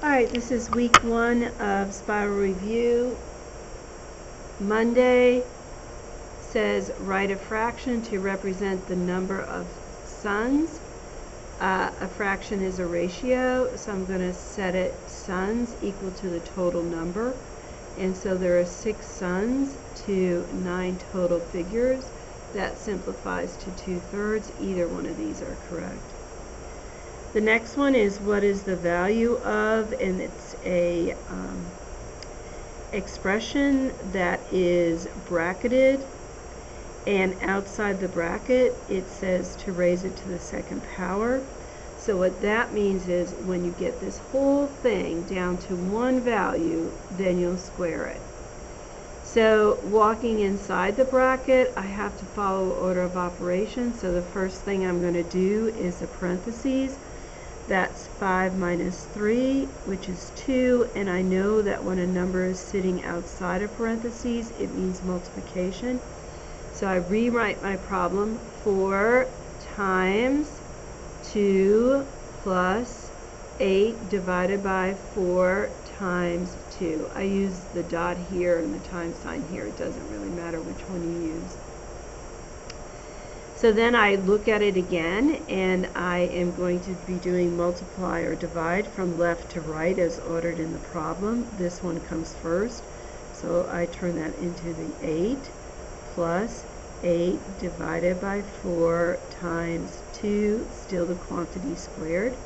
Alright, this is week 1 of Spiral Review. Monday says write a fraction to represent the number of sons. A fraction is a ratio, so I'm going to set it sons equal to the total number. And so there are 6 sons to 9 total figures. That simplifies to 2/3. Either one of these are correct. The next one is what is the value of, and it's a expression that is bracketed, and outside the bracket it says to raise it to the second power. So what that means is when you get this whole thing down to one value, then you'll square it. So walking inside the bracket, I have to follow order of operations. So the first thing I'm going to do is the parentheses. That's 5 minus 3, which is 2, and I know that when a number is sitting outside of parentheses, it means multiplication. So I rewrite my problem: 4 times 2 plus 8 divided by 4 times 2. I use the dot here and the times sign here. It doesn't really matter which one you use. So then I look at it again, and I am going to be doing multiply or divide from left to right as ordered in the problem. This one comes first, so I turn that into the 8 plus 8 divided by 4 times 2, still the quantity squared.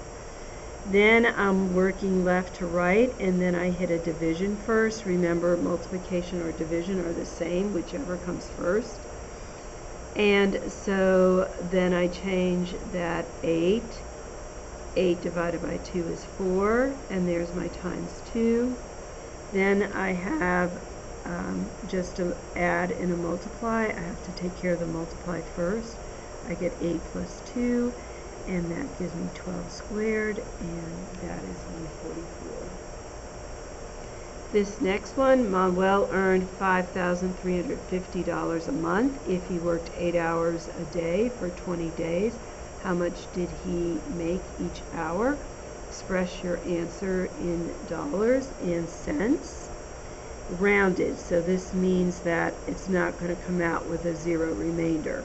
Then I'm working left to right, and then I hit a division first. Remember, multiplication or division are the same, whichever comes first. And so then I change that 8 divided by 2 is 4, and there's my times 2. Then I have just to add and a multiply. I have to take care of the multiply first. I get 8 plus 2, and that gives me 12 squared, and that is 144. This next one, Manuel earned $5,350 a month if he worked 8 hours a day for 20 days. How much did he make each hour? Express your answer in dollars and cents. Rounded, so this means that it's not going to come out with a zero remainder.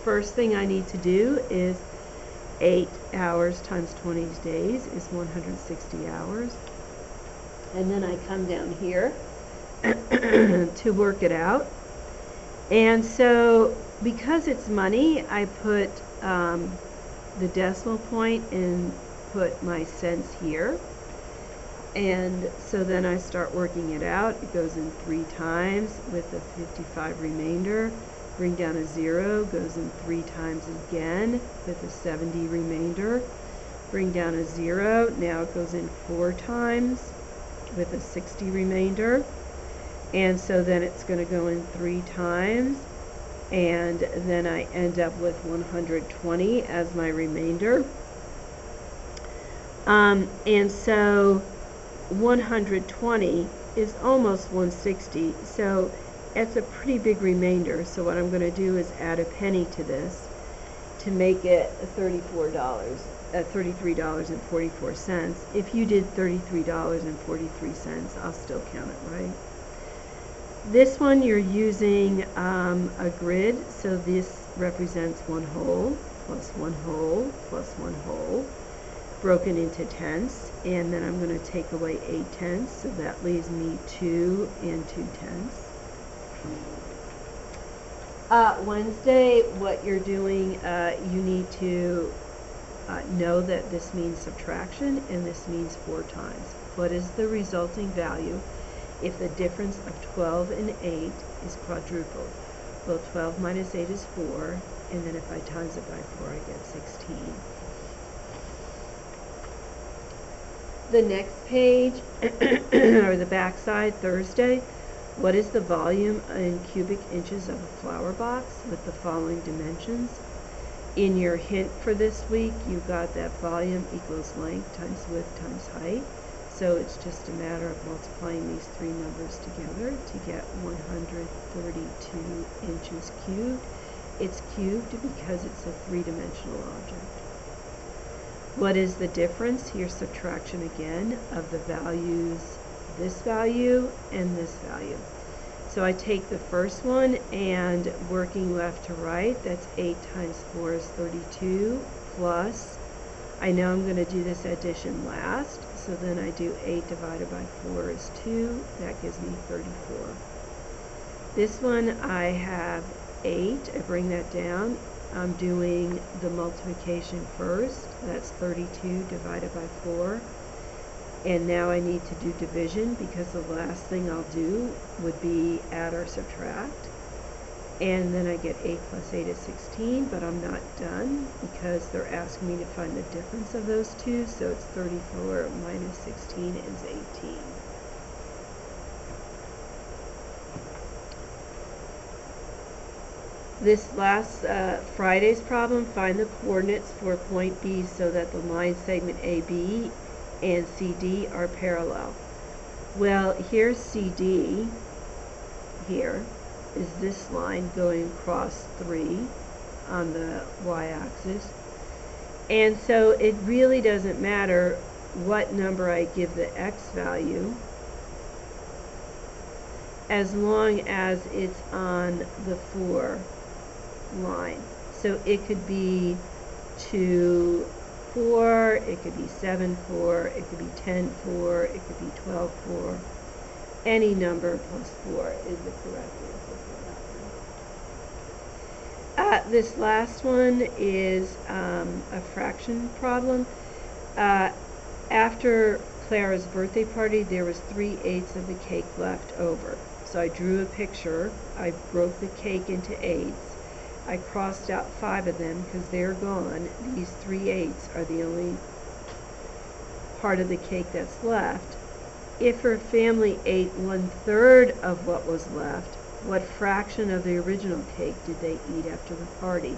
First thing I need to do is 8 hours times 20 days is 160 hours. And then I come down here to work it out. And so because it's money, I put the decimal point and put my cents here. And so then I start working it out. It goes in 3 times with a 55 remainder. Bring down a 0, goes in 3 times again with a 70 remainder. Bring down a 0, now it goes in 4 times with a 60 remainder. And so then it's going to go in 3 times, and then I end up with 120 as my remainder. And so 120 is almost 160, so it's a pretty big remainder. So what I'm going to do is add a penny to this to make it $33.44. If you did $33.43, I'll still count it, right? This one you're using a grid, so this represents 1 whole, plus 1 whole, plus 1 whole, broken into tenths, and then I'm going to take away 8 tenths, so that leaves me 2 and 2 tenths. Wednesday, what you're doing, you need to know that this means subtraction and this means 4 times. What is the resulting value if the difference of 12 and 8 is quadrupled? Well, 12 minus 8 is 4, and then if I times it by 4, I get 16. The next page, or the back side, Thursday, what is the volume in cubic inches of a flower box with the following dimensions? In your hint for this week, you got that volume equals length times width times height. So it's just a matter of multiplying these 3 numbers together to get 132 inches cubed. It's cubed because it's a 3-dimensional object. What is the difference? Here's subtraction again of the values, this value and this value. So I take the first one and working left to right, that's 8 times 4 is 32 plus, I know I'm going to do this addition last, so then I do 8 divided by 4 is 2, that gives me 34. This one I have 8, I bring that down, I'm doing the multiplication first, that's 32 divided by 4. And now I need to do division because the last thing I'll do would be add or subtract. And then I get 8 plus 8 is 16, but I'm not done because they're asking me to find the difference of those two, so it's 34 minus 16 is 18. This last Friday's problem, find the coordinates for point B so that the line segment AB and CD are parallel. Well, here's CD, here is this line going across 3 on the y-axis. And so it really doesn't matter what number I give the x value as long as it's on the 4 line. So it could be 2, 4, it could be 7, 4, it could be 10, 4, it could be 12, 4. Any number plus 4 is the correct answer for that one. This last one is a fraction problem. After Clara's birthday party, there was 3/8 of the cake left over. So I drew a picture. I broke the cake into 8s. I crossed out 5 of them because they're gone. These 3/8 are the only part of the cake that's left. If her family ate 1/3 of what was left, what fraction of the original cake did they eat after the party?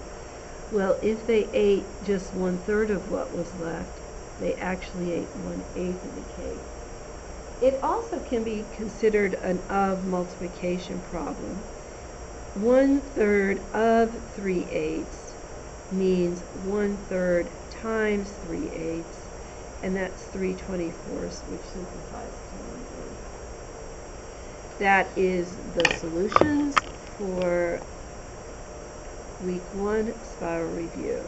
Well, if they ate just 1/3 of what was left, they actually ate 1/8 of the cake. It also can be considered an of multiplication problem. 1/3 of 3/8 means 1/3 times 3/8, and that's 3/24, which simplifies to 1/3. That is the solutions for week 1 spiral review.